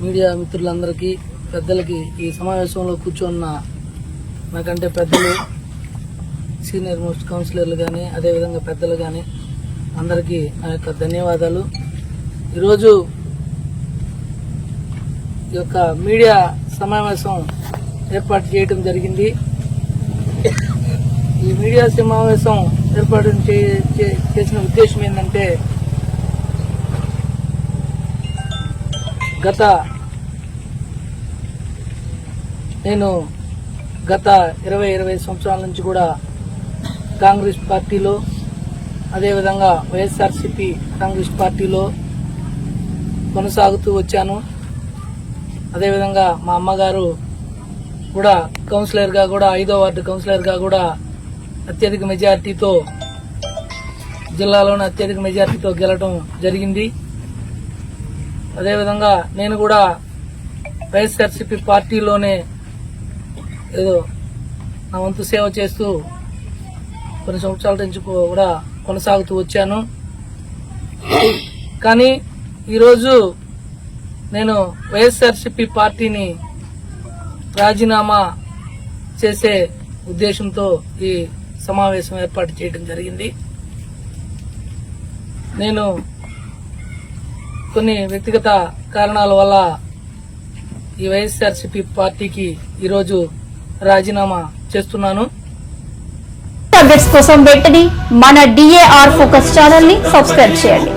Media మిత్రులందరికీ పెద్దలకి ఈ సమావేశంలో కూర్చున్న నాకంటే పెద్దలు సీనియర్ మోస్ట్ కౌన్సిలర్లు కానీ అదేవిధంగా పెద్దలు కానీ అందరికీ నా యొక్క ధన్యవాదాలు. ఈరోజు ఈ యొక్క మీడియా సమావేశం ఏర్పాటు చేయడం జరిగింది. ఈ మీడియా సమావేశం ఏర్పాటు చేసిన ఉద్దేశం ఏంటంటే నేను గత 20 సంవత్సరాల నుంచి కూడా కాంగ్రెస్ పార్టీలో అదేవిధంగా వైఎస్ఆర్సీపీ కాంగ్రెస్ పార్టీలో కొనసాగుతూ వచ్చాను. అదేవిధంగా మా అమ్మగారు కూడా కౌన్సిలర్గా కూడా 5వ వార్డు కౌన్సిలర్గా కూడా అత్యధిక మెజార్టీతో జిల్లాలోనే అత్యధిక మెజార్టీతో గెలవడం జరిగింది. అదేవిధంగా నేను కూడా వైఎస్ఆర్సీపీ పార్టీలోనే ఏదో నా వంతు సేవ చేస్తూ కొన్ని సంవత్సరాల నుంచి కూడా కొనసాగుతూ వచ్చాను. కానీ ఈరోజు నేను వైఎస్ఆర్సీపీ పార్టీని రాజీనామా చేసే ఉద్దేశంతో ఈ సమావేశం ఏర్పాటు చేయడం జరిగింది. నేను కొన్ని వ్యక్తిగత కారణాల వల్ల ఈ వైఎస్ఆర్సీపీ పార్టీకి ఈరోజు రాజీనామా చేస్తున్నాను. అప్డేట్స్ కోసం వెంటనే మన DAR ఫోకస్ ఛానల్ ని సబ్స్క్రైబ్ చేయండి.